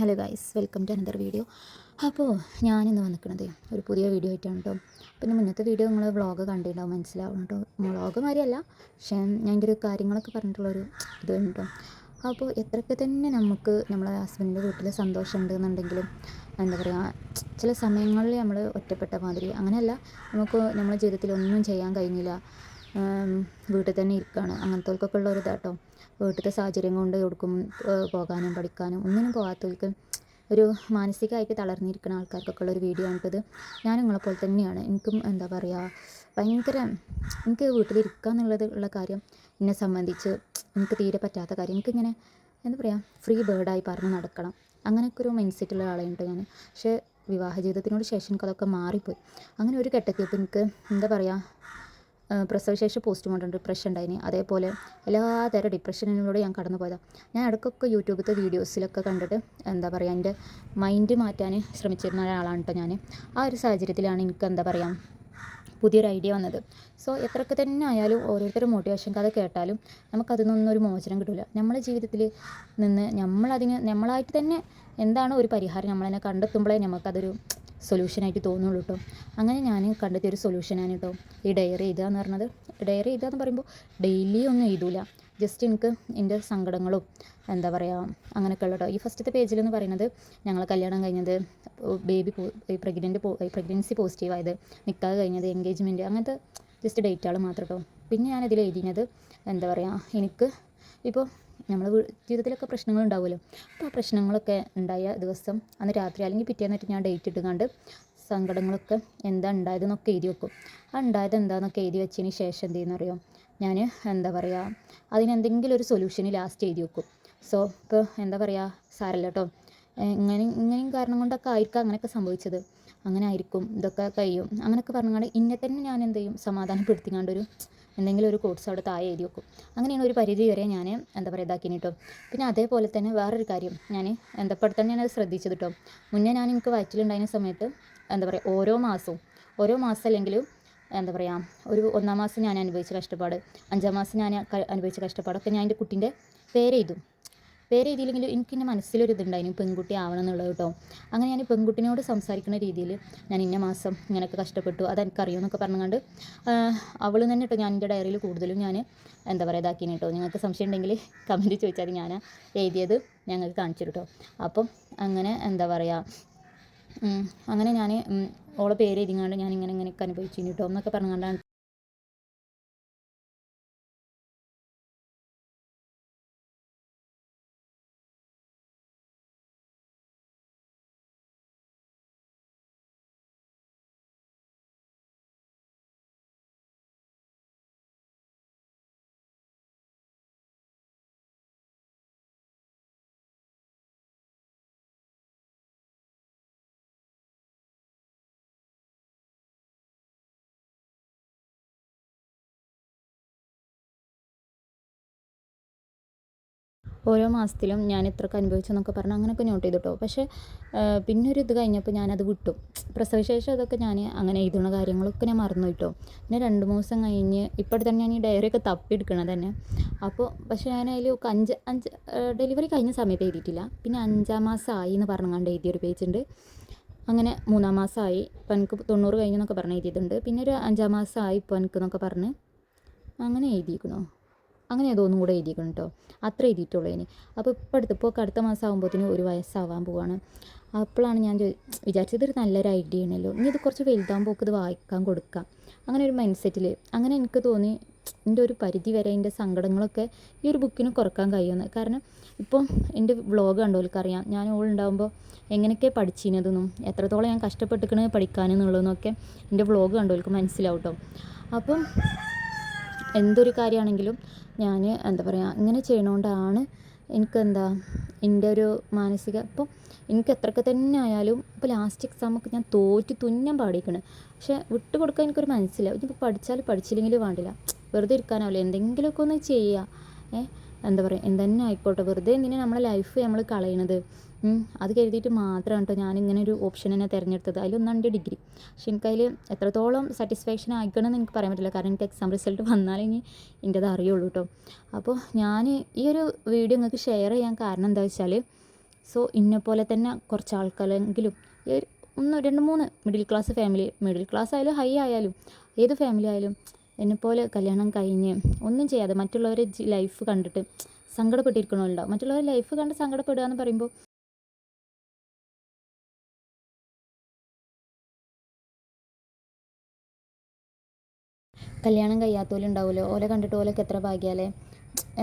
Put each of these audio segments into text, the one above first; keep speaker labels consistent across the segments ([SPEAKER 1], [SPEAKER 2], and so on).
[SPEAKER 1] Hello guys, welcome to another video. അപ്പോൾ ഞാനിന്ന് വന്നിരിക്കുന്നത് ഒരു പുതിയ വീഡിയോ ആയിട്ടാണ് കേട്ടോ. പിന്നെ മുന്നത്തെ വീഡിയോ നിങ്ങൾ വ്ളോഗ് കണ്ടിട്ടുണ്ടാവും, മനസ്സിലാവും കേട്ടോ. വ്ളോഗ് മാതിരിയല്ല, പക്ഷേ ഞാൻ എൻ്റെ ഒരു കാര്യങ്ങളൊക്കെ പറഞ്ഞിട്ടുള്ളൊരു ഇത് കേട്ടോ. അപ്പോൾ എത്രയൊക്കെ തന്നെ നമുക്ക് നമ്മളെ ഹസ്ബൻഡിൻ്റെ വീട്ടിൽ സന്തോഷം ഉണ്ടെന്നുണ്ടെങ്കിലും എന്താ പറയുക, ചില സമയങ്ങളിൽ നമ്മൾ ഒറ്റപ്പെട്ട മാതിരി അങ്ങനെയല്ല, നമുക്ക് നമ്മളെ ജീവിതത്തിൽ ഒന്നും ചെയ്യാൻ കഴിഞ്ഞില്ല, വീട്ടിൽ തന്നെ ഇരിക്കുകയാണ്, അങ്ങനത്തെവർക്കൊക്കെ ഉള്ള ഒരു ഇതാട്ടോ. വീട്ടിലത്തെ സാഹചര്യം കൊണ്ട് എവിടേക്കും പോകാനും പഠിക്കാനും ഒന്നിനും പോകാത്തവർക്ക്, ഒരു മാനസികമായിട്ട് തളർന്നിരിക്കുന്ന ആൾക്കാർക്കൊക്കെ ഉള്ളൊരു വീഡിയോ ആണിത്. ഞാൻ നിങ്ങളെപ്പോലെ തന്നെയാണ്. എനിക്കും എന്താ പറയുക, ഭയങ്കര എനിക്ക് വീട്ടിലിരിക്കുക എന്നുള്ളത് ഉള്ള കാര്യം എന്നെ സംബന്ധിച്ച് എനിക്ക് തീരെ പറ്റാത്ത കാര്യം. എനിക്കിങ്ങനെ എന്താ പറയുക, ഫ്രീ ബേർഡായി പറഞ്ഞ് നടക്കണം, അങ്ങനെയൊക്കെ ഒരു മൈൻഡ് സെറ്റുള്ള ആളായിട്ട് ഞാൻ. പക്ഷേ വിവാഹ ജീവിതത്തിനോട് ശേഷം എനിക്കതൊക്കെ മാറിപ്പോയി. അങ്ങനെ ഒരു ഘട്ടത്തിയപ്പോൾ എനിക്ക് എന്താ പറയുക, പ്രസവശേഷം പോസ്റ്റ്മോർട്ടം ഡിപ്രഷൻ ഉണ്ടായിന്. അതേപോലെ എല്ലാതരം ഡിപ്രഷനിലൂടെ ഞാൻ കടന്നു പോയതാണ്. ഞാൻ ഇടയ്ക്കൊക്കെ യൂട്യൂബിലത്തെ വീഡിയോസിലൊക്കെ കണ്ടിട്ട് എന്താ പറയുക, എൻ്റെ മൈൻഡ് മാറ്റാൻ ശ്രമിച്ചിരുന്ന ഒരാളാണ് കേട്ടോ ഞാൻ. ആ ഒരു സാഹചര്യത്തിലാണ് എനിക്ക് എന്താ പറയുക, പുതിയൊരു ഐഡിയ വന്നത്. സോ എത്രയൊക്കെ തന്നെ ആയാലും ഓരോരുത്തരും മോട്ടിവേഷൻ കഥ കേട്ടാലും നമുക്കതിൽ നിന്നൊരു മോചനം കിട്ടില്ല. നമ്മുടെ ജീവിതത്തിൽ നിന്ന് നമ്മളായിട്ട് തന്നെ എന്താണ് ഒരു പരിഹാരം നമ്മൾ തന്നെ കണ്ടെത്തുമ്പോഴേ നമുക്കതൊരു സൊല്യൂഷനായിട്ട് തോന്നുള്ളൂ കേട്ടോ. അങ്ങനെ ഞാൻ കണ്ടെത്തിയ ഒരു സൊല്യൂഷനാണ് കേട്ടോ ഈ ഡയറി എഴുതുക എന്ന് പറഞ്ഞത്. ഡയറി എഴുതുക എന്ന് പറയുമ്പോൾ ഡെയിലി ഒന്നും എഴുതൂല, ജസ്റ്റ് എനിക്ക് എൻ്റെ സങ്കടങ്ങളും എന്താ പറയുക അങ്ങനെയൊക്കെ ഉള്ള കേട്ടോ. ഈ ഫസ്റ്റത്തെ പേജിലെന്ന് പറയുന്നത് ഞങ്ങൾ കല്യാണം കഴിഞ്ഞത്, പ്രഗ്നൻസി പോസിറ്റീവായത്, നിക്കാഹ് കഴിഞ്ഞത്, എൻഗേജ്മെൻറ്റ്, അങ്ങനത്തെ ജസ്റ്റ് ഡേറ്റുകൾ മാത്രം കേട്ടോ. പിന്നെ ഞാനതിൽ എഴുതിയത് എന്താ പറയുക, എനിക്ക് ഇപ്പോൾ നമ്മൾ ജീവിതത്തിലൊക്കെ പ്രശ്നങ്ങൾ ഉണ്ടാവുമല്ലോ. അപ്പോൾ ആ പ്രശ്നങ്ങളൊക്കെ ഉണ്ടായ ദിവസം അന്ന് രാത്രി അല്ലെങ്കിൽ പിറ്റേന്നിട്ട് ഞാൻ ഡേറ്റ് ഇട്ടുകൊണ്ട് സങ്കടങ്ങളൊക്കെ എന്താ ഉണ്ടായതെന്നൊക്കെ എഴുതി വെക്കും. ആ ഉണ്ടായത് എന്താണെന്നൊക്കെ എഴുതി വെച്ചതിന് ശേഷം എന്ത് ചെയ്യുന്നറിയോ, ഞാൻ എന്താ പറയുക, അതിനെന്തെങ്കിലും ഒരു സൊല്യൂഷന് ലാസ്റ്റ് എഴുതി വെക്കും. സോ ഇപ്പോൾ എന്താ പറയുക, സാരല്ല കേട്ടോ, ഇങ്ങനെയും കാരണം കൊണ്ടൊക്കെ ആയിരിക്കും അങ്ങനെയൊക്കെ സംഭവിച്ചത്, അങ്ങനെ ആയിരിക്കും, ഇതൊക്കെ കഴിയും അങ്ങനെയൊക്കെ പറഞ്ഞുകൊണ്ട് ഇന്നെ തന്നെ ഞാൻ എന്ത് ചെയ്യും, സമാധാനപ്പെടുത്തിക്കൊണ്ടൊരു എന്തെങ്കിലും ഒരു കോഴ്സ് അവിടെ താഴെ എഴുതി വെക്കും. അങ്ങനെയാണ് ഒരു പരിധി വരെ ഞാൻ എന്താ പറയുക ഇതാക്കിന് കേട്ടോ. പിന്നെ അതേപോലെ തന്നെ വേറൊരു കാര്യം ഞാൻ എന്താ പെട്ടെന്ന് ഞാനത് ശ്രദ്ധിച്ചത് കേട്ടോ. മുന്നേ ഞാൻ എനിക്ക് വയറ്റിലുണ്ടായിരുന്ന സമയത്ത് എന്താ പറയുക, ഓരോ മാസം അല്ലെങ്കിലും എന്താ പറയുക, ഒരു 1-ാം മാസം ഞാൻ അനുഭവിച്ച കഷ്ടപ്പാട്, 5-ാം മാസം ഞാൻ അനുഭവിച്ച കഷ്ടപ്പാടൊക്കെ ഞാൻ എൻ്റെ കുട്ടീൻ്റെ പേരെഴുതിയില്ലെങ്കിലും എനിക്ക് എൻ്റെ മനസ്സിലൊരു ഇതുണ്ടായിരുന്നു, പെൺകുട്ടി ആവണം എന്നുള്ളത് കേട്ടോ. അങ്ങനെ ഞാൻ പെൺകുട്ടിനോട് സംസാരിക്കുന്ന രീതിയിൽ ഞാൻ ഇന്ന മാസം ഇങ്ങനെയൊക്കെ കഷ്ടപ്പെട്ടു, അതെനിക്കറിയുമെന്നൊക്കെ പറഞ്ഞുകൊണ്ട് അവൾ തന്നെ കേട്ടോ ഞാൻ എൻ്റെ ഡയറിയിൽ കൂടുതലും ഞാൻ എന്താ പറയുക ഇതാക്കിന് കേട്ടോ. നിങ്ങൾക്ക് സംശയം ഉണ്ടെങ്കിൽ കമൻറ്റ് ചോദിച്ചാൽ ഞാൻ എഴുതിയത് ഞങ്ങൾക്ക് കാണിച്ചു കേട്ടോ. അപ്പം അങ്ങനെ എന്താ പറയുക, അങ്ങനെ ഞാൻ ഓളെ പേര് എഴുതിങ്ങാണ്ട് ഞാൻ ഇങ്ങനെയൊക്കെ അനുഭവിച്ചിന് കേട്ടോ എന്നൊക്കെ പറഞ്ഞുകൊണ്ടാണ് ഓരോ മാസത്തിലും ഞാൻ ഇത്രയൊക്കെ അനുഭവിച്ചെന്നൊക്കെ പറഞ്ഞ് അങ്ങനെയൊക്കെ നോട്ട് ചെയ്തിട്ടോ. പക്ഷേ പിന്നെ ഒരു ഇത് കഴിഞ്ഞപ്പോൾ ഞാനത് വിട്ടു. പ്രസവശേഷം അതൊക്കെ ഞാൻ അങ്ങനെ എഴുതുന്ന കാര്യങ്ങളൊക്കെ ഞാൻ മറന്നു പോയിട്ടോ. പിന്നെ 2-3 ദിവസം കഴിഞ്ഞ് ഇപ്പോഴത്തെ തന്നെ ഞാൻ ഈ ഡയറിയൊക്കെ തപ്പിയെടുക്കണം തന്നെ. അപ്പോൾ പക്ഷേ ഞാൻ അതിൽ അഞ്ച് ഡെലിവറി കഴിഞ്ഞ സമയത്ത് എഴുതിയിട്ടില്ല. പിന്നെ 5-ാം മാസമായി എന്ന് പറഞ്ഞുകൊണ്ട് എഴുതിയൊരു പേജുണ്ട്. അങ്ങനെ 3-ാം മാസമായി ഇപ്പോൾ എനിക്ക് 90 കഴിഞ്ഞെന്നൊക്കെ പറഞ്ഞ് എഴുതിയിട്ടുണ്ട്. പിന്നെ ഒരു 5-ാം മാസമായി ഇപ്പോൾ എനിക്കെന്നൊക്കെ പറഞ്ഞ് അങ്ങനെ എഴുതിയിരിക്കണോ, അങ്ങനെ അതൊന്നും കൂടെ എഴുതിക്കണം കേട്ടോ. അത്ര എഴുതിയിട്ടുള്ളൂ ഇനി. അപ്പോൾ അടുത്ത മാസം ആകുമ്പോഴത്തേനും 1 വയസ്സാവാൻ പോവാണ്. അപ്പോഴാണ് ഞാൻ വിചാരിച്ചത് ഇതൊരു നല്ലൊരു ഐഡിയ ആണല്ലോ, ഇനി ഇത് കുറച്ച് വലുതാകുമ്പോൾ ഇത് വായിക്കാൻ കൊടുക്കാം, അങ്ങനെ ഒരു മൈൻഡ് സെറ്റിൽ അങ്ങനെ എനിക്ക് തോന്നി. എൻ്റെ ഒരു പരിധി വരെ എൻ്റെ സങ്കടങ്ങളൊക്കെ ഈ ഒരു ബുക്കിന് കുറക്കാൻ കഴിയുമെന്ന്. കാരണം ഇപ്പം എൻ്റെ വ്ളോഗ് കണ്ടോൽക്കറിയാം, ഞാൻ ഓളുണ്ടാകുമ്പോൾ എങ്ങനെയൊക്കെ പഠിച്ചിരുന്നതെന്നും എത്രത്തോളം ഞാൻ കഷ്ടപ്പെട്ടിക്കണേ പഠിക്കാനെന്നുള്ളതെന്നൊക്കെ എൻ്റെ വ്ളോഗ് കണ്ടോൽക്ക് മനസ്സിലാവും കേട്ടോ. അപ്പം എന്തൊരു കാര്യമാണെങ്കിലും ഞാൻ എന്താ പറയുക, ഇങ്ങനെ ചെയ്യണോണ്ടാണ് എനിക്കെന്താ എൻ്റെ ഒരു മാനസിക, ഇപ്പോൾ എനിക്ക് എത്രയൊക്കെ തന്നെ ആയാലും ഇപ്പോൾ ലാസ്റ്റ് എക്സാമൊക്കെ ഞാൻ തോറ്റ് തുന്നം പാടിയിരിക്കണ്. പക്ഷേ വിട്ട് കൊടുക്കാൻ എനിക്കൊരു മനസ്സിലാവും, ഇതിപ്പോൾ പഠിച്ചില്ലെങ്കിലും വേണ്ടില്ല, വെറുതെ ഇരിക്കാനാവില്ല, എന്തെങ്കിലുമൊക്കെ ഒന്ന് ചെയ്യുക. എന്താ പറയുക, എന്തെന്നെ ആയിക്കോട്ടെ, വെറുതെ എന്തിനാണ് നമ്മളെ ലൈഫ് നമ്മൾ കളയണത്. അത് കരുതിയിട്ട് മാത്രമാണ് കേട്ടോ ഞാനിങ്ങനെ ഒരു ഓപ്ഷൻ തന്നെ തിരഞ്ഞെടുത്തത്. അതിലൊന്നാണ് എൻ്റെ ഡിഗ്രി. പക്ഷെ എനിക്കതിൽ എത്രത്തോളം സാറ്റിസ്ഫാക്ഷൻ ആയിക്കണമെന്ന് എനിക്ക് പറയാൻ പറ്റില്ല, കാരണം എനിക്ക് എക്സാം റിസൾട്ട് വന്നാലേ ഇനി എൻ്റെത് അറിയുള്ളൂ കേട്ടോ. അപ്പോൾ ഞാൻ ഈ ഒരു വീഡിയോ നിങ്ങൾക്ക് ഷെയർ ചെയ്യാൻ കാരണം എന്താ വെച്ചാൽ, സോ ഇന്നെപ്പോലെ തന്നെ കുറച്ച് ആൾക്കാരെങ്കിലും ഒന്ന് 2-3 മിഡിൽ ക്ലാസ് ആയാലും ഹൈ ആയാലും ഏത് ഫാമിലി ആയാലും എന്നെപ്പോലെ കല്യാണം കഴിഞ്ഞ് ഒന്നും ചെയ്യാതെ മറ്റുള്ളവരെ ലൈഫ് കണ്ടിട്ട് സങ്കടപ്പെട്ടിരിക്കണമല്ലോ. മറ്റുള്ളവരുടെ ലൈഫ് കണ്ട് സങ്കടപ്പെടുക എന്ന് പറയുമ്പോൾ കല്യാണം കഴിയാത്തവരുണ്ടാവുമല്ലോ, ഓലെ കണ്ടിട്ട് ഓലൊക്കെ എത്ര ഭാഗ്യാലേ,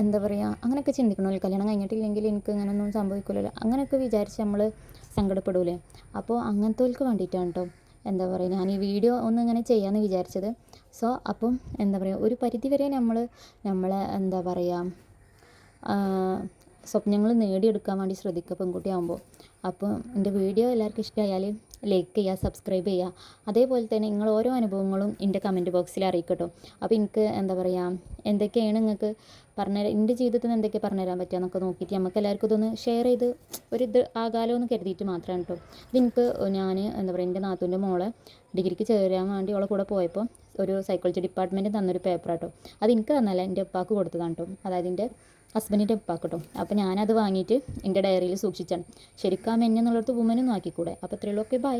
[SPEAKER 1] എന്താ പറയുക, അങ്ങനെയൊക്കെ ചിന്തിക്കണമല്ലോ. കല്യാണം കഴിഞ്ഞിട്ടില്ലെങ്കിൽ എനിക്ക് ഇങ്ങനെയൊന്നും സംഭവിക്കില്ലല്ലോ, അങ്ങനെയൊക്കെ വിചാരിച്ച് നമ്മൾ സങ്കടപ്പെടൂലേ. അപ്പോൾ അങ്ങനത്തെവർക്ക് വേണ്ടിയിട്ടാണ് കേട്ടോ എന്താ പറയുക ഞാൻ ഈ വീഡിയോ ഒന്ന് ഇങ്ങനെ ചെയ്യാമെന്ന് വിചാരിച്ചത്. സോ അപ്പം എന്താ പറയുക, ഒരു പരിധി വരെ നമ്മളെ എന്താ പറയുക സ്വപ്നങ്ങൾ നേടിയെടുക്കാൻ വേണ്ടി ശ്രദ്ധിക്കുക പെൺകുട്ടിയാകുമ്പോൾ. അപ്പോൾ എൻ്റെ വീഡിയോ എല്ലാവർക്കും ഇഷ്ടമായാൽ ലൈക്ക് ചെയ്യുക, സബ്സ്ക്രൈബ് ചെയ്യുക. അതേപോലെ തന്നെ നിങ്ങൾ ഓരോ അനുഭവങ്ങളും എൻ്റെ കമൻറ്റ് ബോക്സിൽ അറിയിക്കട്ടോ. അപ്പോൾ എനിക്ക് എന്താ പറയുക എന്തൊക്കെയാണ് നിങ്ങൾക്ക് പറഞ്ഞുതരാം, എൻ്റെ ജീവിതത്തിൽ നിന്ന് എന്തൊക്കെ പറഞ്ഞുതരാൻ പറ്റുക എന്നൊക്കെ നോക്കിയിട്ട് നമുക്ക് എല്ലാവർക്കും ഇതൊന്ന് ഷെയർ ചെയ്ത് ഇത് ആകാലോ എന്ന് കരുതിയിട്ട് മാത്രമാണ് കേട്ടോ. ഇതെനിക്ക് ഞാൻ എന്താ പറയുക എൻ്റെ നാത്തൂൻ്റെ മോളെ ഡിഗ്രിക്ക് ചേരാൻ വേണ്ടി അവളെ കൂടെ പോയപ്പോൾ ഒരു സൈക്കോളജി ഡിപ്പാർട്ട്മെൻറ്റ് തന്നൊരു പേപ്പർ കേട്ടോ. അത് എനിക്ക് തന്നല്ല, എൻ്റെ ഉപ്പാക്ക് കൊടുത്തതാണ് കേട്ടോ, അതായത് എൻ്റെ ഹസ്ബൻഡിൻ്റെ ഉപ്പാക്ക് കേട്ടോ. അപ്പോൾ ഞാനത് വാങ്ങിയിട്ട് എൻ്റെ ഡയറിയിൽ സൂക്ഷിച്ചാണ്. ശരിക്കും ആ മെന്നെന്നുള്ളടത്ത് വുമനൊന്നും ആക്കിക്കൂടെ. അപ്പോൾ ഇത്രയുള്ളൂ. Okay, by.